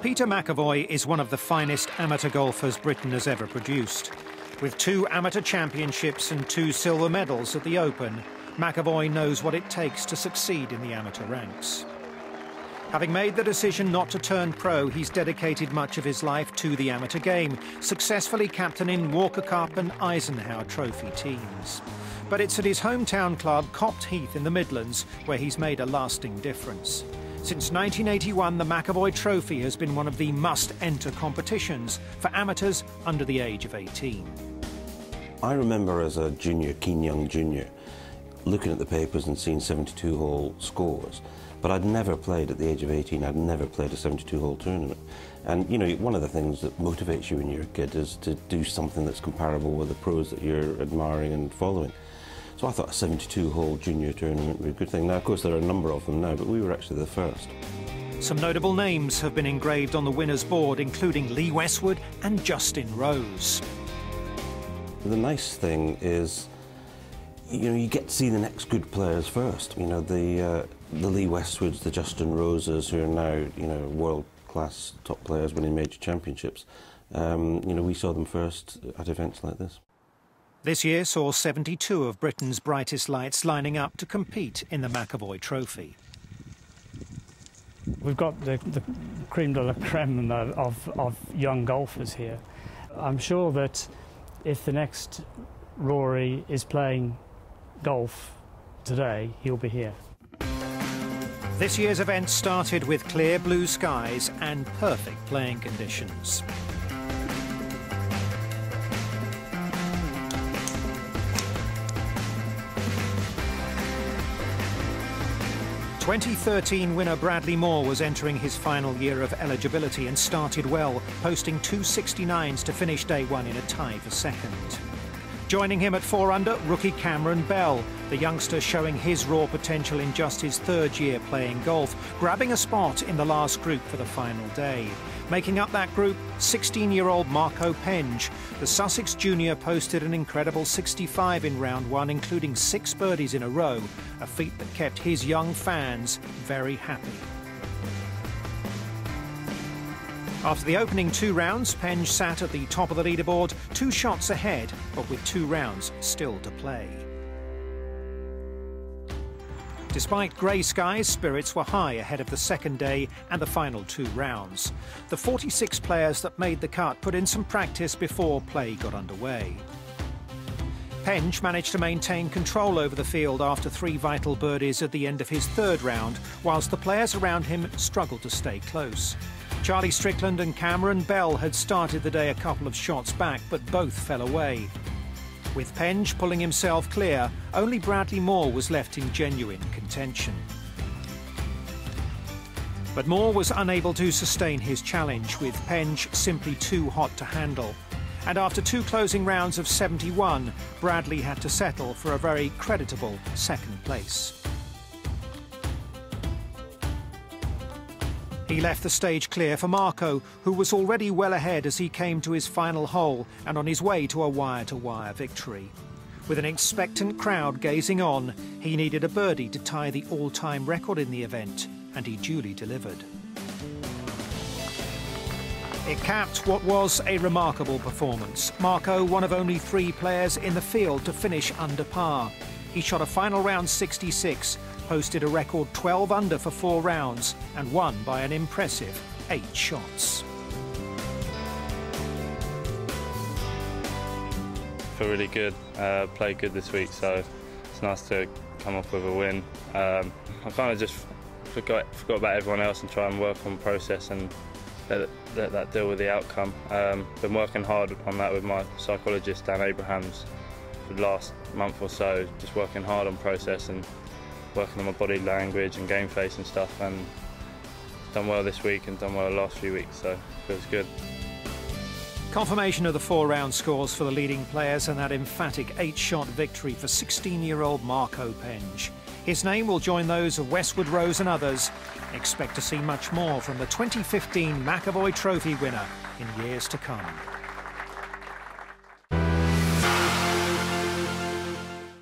Peter McAvoy is one of the finest amateur golfers Britain has ever produced. With 2 amateur championships and 2 silver medals at the Open, McAvoy knows what it takes to succeed in the amateur ranks. Having made the decision not to turn pro, he's dedicated much of his life to the amateur game, successfully captaining Walker Cup and Eisenhower Trophy teams. But it's at his hometown club, Copt Heath in the Midlands, where he's made a lasting difference. Since 1981, the McAvoy Trophy has been one of the must-enter competitions for amateurs under the age of 18. I remember as a junior, keen young junior, looking at the papers and seeing 72-hole scores, but I'd never played at the age of 18, I'd never played a 72-hole tournament. And, you know, one of the things that motivates you when you're a kid is to do something that's comparable with the pros that you're admiring and following. So I thought a 72-hole junior tournament would be a good thing. Now, of course, there are a number of them now, but we were actually the first. Some notable names have been engraved on the winners' board, including Lee Westwood and Justin Rose. The nice thing is, you know, you get to see the next good players first. You know, the Lee Westwoods, the Justin Roses, who are now, you know, world-class top players winning major championships. You know, we saw them first at events like this. This year saw 72 of Britain's brightest lights lining up to compete in the McAvoy Trophy. We've got the creme de la creme of young golfers here. I'm sure that if the next Rory is playing golf today, he'll be here. This year's event started with clear blue skies and perfect playing conditions. 2013 winner Bradley Moore was entering his final year of eligibility and started well, posting 2 69s to finish day one in a tie for second. Joining him at 4 under, rookie Cameron Bell, the youngster showing his raw potential in just his 3rd year playing golf, grabbing a spot in the last group for the final day. Making up that group, 16-year-old Marco Penge. The Sussex junior posted an incredible 65 in round 1, including 6 birdies in a row, a feat that kept his young fans very happy. After the opening 2 rounds, Penge sat at the top of the leaderboard, 2 shots ahead, but with 2 rounds still to play. Despite grey skies, spirits were high ahead of the second day and the final 2 rounds. The 46 players that made the cut put in some practice before play got underway. Penge managed to maintain control over the field after 3 vital birdies at the end of his 3rd round, whilst the players around him struggled to stay close. Charlie Strickland and Cameron Bell had started the day a couple of shots back, but both fell away. With Penge pulling himself clear, only Bradley Moore was left in genuine contention. But Moore was unable to sustain his challenge, with Penge simply too hot to handle. And after 2 closing rounds of 71, Bradley had to settle for a very creditable 2nd place. He left the stage clear for Marco, who was already well ahead as he came to his final hole and on his way to a wire-to-wire victory. With an expectant crowd gazing on, he needed a birdie to tie the all-time record in the event, and he duly delivered. It capped what was a remarkable performance. Marco, one of only 3 players in the field to finish under par. He shot a final round 66, posted a record 12 under for 4 rounds, and won by an impressive 8 shots. Feel really good, played good this week, so it's nice to come up with a win. I kind of just forgot about everyone else and try and work on process and let that deal with the outcome. Been working hard on that with my psychologist Dan Abrahams for the last month or so, just working hard on process and working on my body language and game face and stuff, and done well this week and done well the last few weeks, so it feels good. Confirmation of the 4-round scores for the leading players and that emphatic 8-shot victory for 16-year-old Marco Penge. His name will join those of Westwood, Rose and others. Expect to see much more from the 2015 McAvoy Trophy winner in years to come.